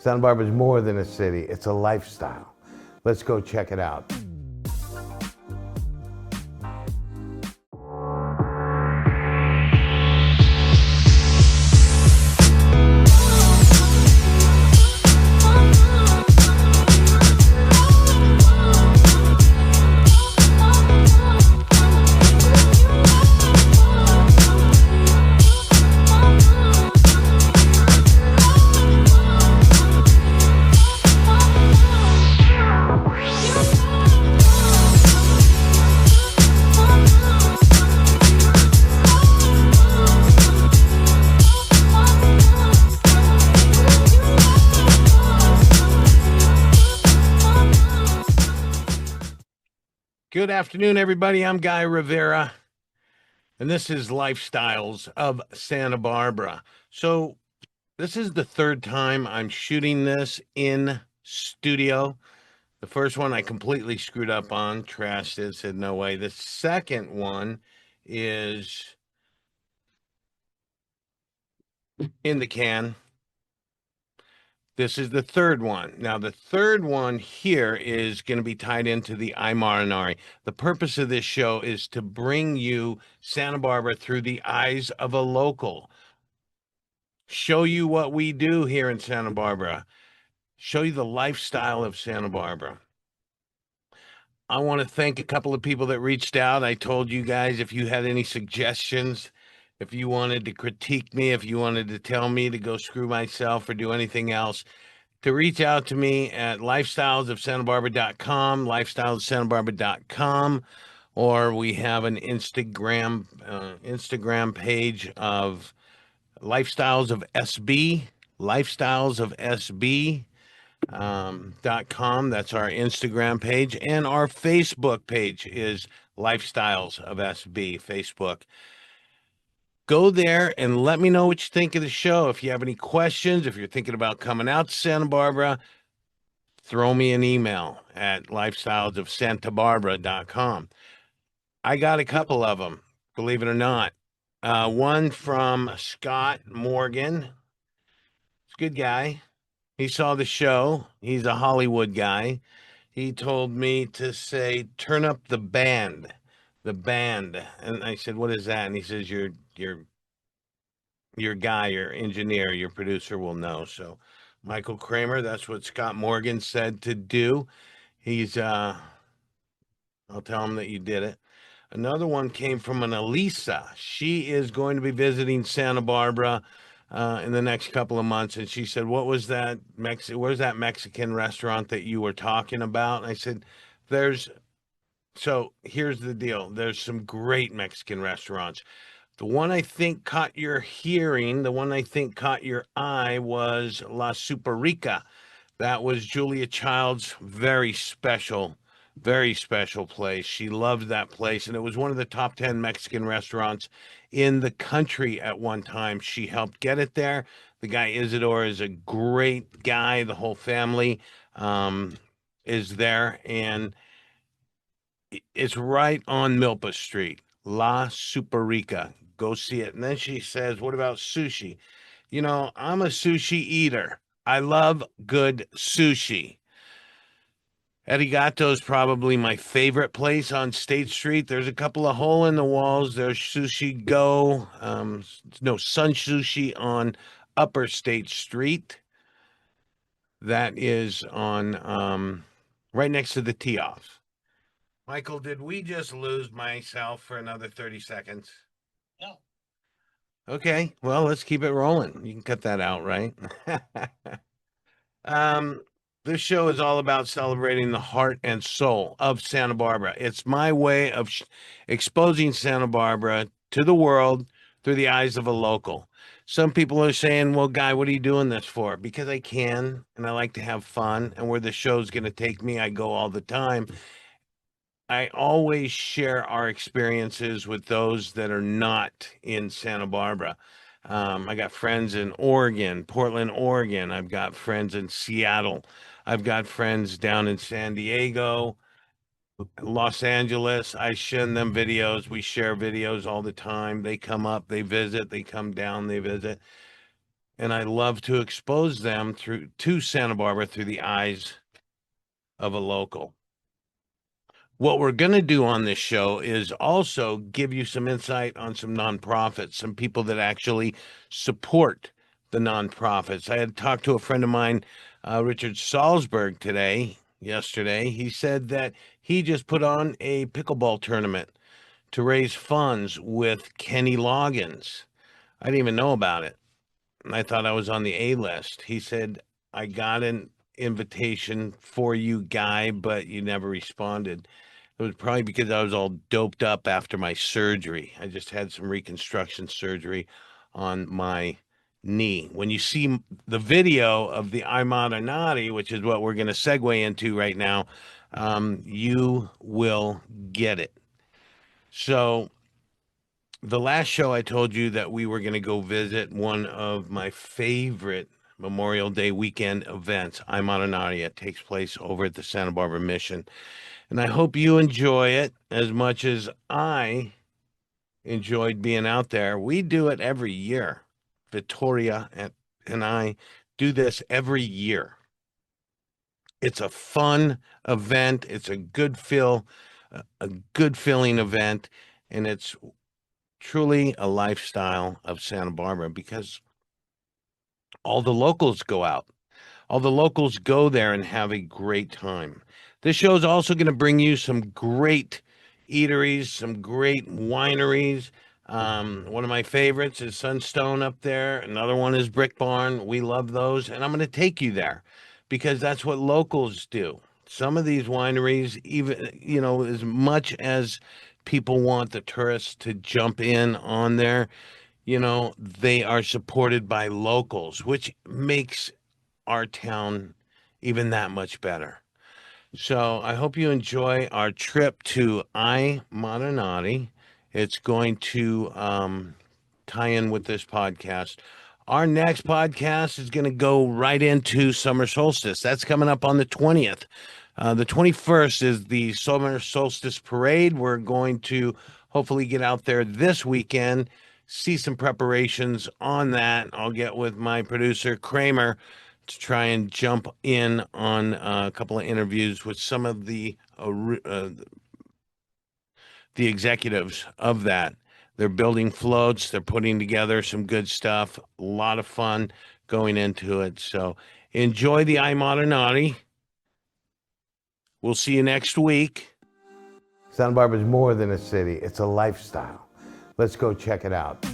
Santa Barbara is more than a city, it's a lifestyle. Let's go check it out. Good afternoon, everybody. I'm Guy Rivera, and this is Lifestyles of Santa Barbara. So, this is the third time I'm shooting this in studio. The first one I completely screwed up on, trashed it, said no way. The second one is in the can. This is the third one. Now, the third one here is going to be tied into the Aymara. The purpose of this show is to bring you Santa Barbara through the eyes of a local. Show you what we do here in Santa Barbara. Show you the lifestyle of Santa Barbara. I want to thank a couple of people that reached out. I told you guys if you had any suggestions, if you wanted to critique me, if you wanted to tell me to go screw myself or do anything else, to reach out to me at lifestylesofsantabarbara.com, lifestylesofsantabarbara.com, or we have an Instagram page of Lifestyles of SB, lifestylesofsb.com. That's our Instagram page, and our Facebook page is Lifestyles of SB, Facebook. Go there and let me know what you think of the show. If you have any questions, if you're thinking about coming out to Santa Barbara, throw me an email at lifestylesofsantabarbara.com. I got a couple of them, believe it or not. One from Scott Morgan. He's a good guy. He saw the show. He's a Hollywood guy. He told me to say, turn up the band. And I said, what is that? And he says, your guy, your engineer, your producer will know. So Michael Kramer, that's what Scott Morgan said to do. He's I'll tell him that you did it. Another one came from an Elisa. She is going to be visiting Santa Barbara in the next couple of months, and she said, what was that where's that Mexican restaurant that you were talking about? And I said, so here's the deal. There's some great Mexican restaurants. The one I think caught your hearing, the one I think caught your eye was La Superica. That was Julia Child's very special place. She loved that place, and it was one of the top 10 Mexican restaurants in the country at one time. She helped get it there. The guy Isidore is a great guy. The whole family is there, and it's right on Milpa Street. La Superica. Go see it. And then she says, what about sushi? You know, I'm a sushi eater. I love good sushi. Arigato is probably my favorite place on State Street. There's a couple of hole in the walls. There's Sushi Go. No, Sun Sushi on Upper State Street. That is on right next to the tee-off. Michael, did we just lose myself for another 30 seconds? No. Okay, well, let's keep it rolling. You can cut that out, right? This show is all about celebrating the heart and soul of Santa Barbara. It's my way of exposing Santa Barbara to the world through the eyes of a local. Some people are saying, well, Guy, what are you doing this for? Because I can, and I like to have fun, and where the show's going to take me, I go all the time. I always share our experiences with those that are not in Santa Barbara. I got friends in Oregon, Portland, Oregon. I've got friends in Seattle. I've got friends down in San Diego, Los Angeles. I send them videos. We share videos all the time. They come up, they visit, they come down, they visit. and I love to expose them to Santa Barbara through the eyes of a local. What we're going to do on this show is also give you some insight on some nonprofits, some people that actually support the nonprofits. I had talked to a friend of mine, Richard Salzberg, yesterday. He said that he just put on a pickleball tournament to raise funds with Kenny Loggins. I didn't even know about it. I thought I was on the A list. He said, I got an invitation for you, Guy, but you never responded. It was probably because I was all doped up after my surgery. I just had some reconstruction surgery on my knee. When you see the video of the iModernati, which is what we're going to segue into right now, you will get it. So the last show I told you that we were going to go visit one of my favorite Memorial Day weekend events, iModernati. It takes place over at the Santa Barbara Mission. And I hope you enjoy it as much as I enjoyed being out there. We do it every year. Victoria and I do this every year. It's a fun event. It's a good feeling event, and it's truly a lifestyle of Santa Barbara because all the locals go out. All the locals go there and have a great time. This show is also going to bring you some great eateries, some great wineries. One of my favorites is Sunstone up there. Another one is Brick Barn. We love those. And I'm going to take you there because that's what locals do. Some of these wineries, even, as much as people want the tourists to jump in on there, they are supported by locals, which makes our town even that much better. So I hope you enjoy our trip to iModernati. It's going to tie in with this podcast. Our next podcast is going to go right into summer solstice. That's coming up on the 20th. The 21st is the summer solstice parade. We're going to hopefully get out there this weekend, see some preparations on that. I'll get with my producer, Kramer, to try and jump in on a couple of interviews with some of the executives of that. They're building floats. They're putting together some good stuff. A lot of fun going into it. So enjoy the iModernati. We'll see you next week. Santa Barbara is more than a city. It's a lifestyle. Let's go check it out.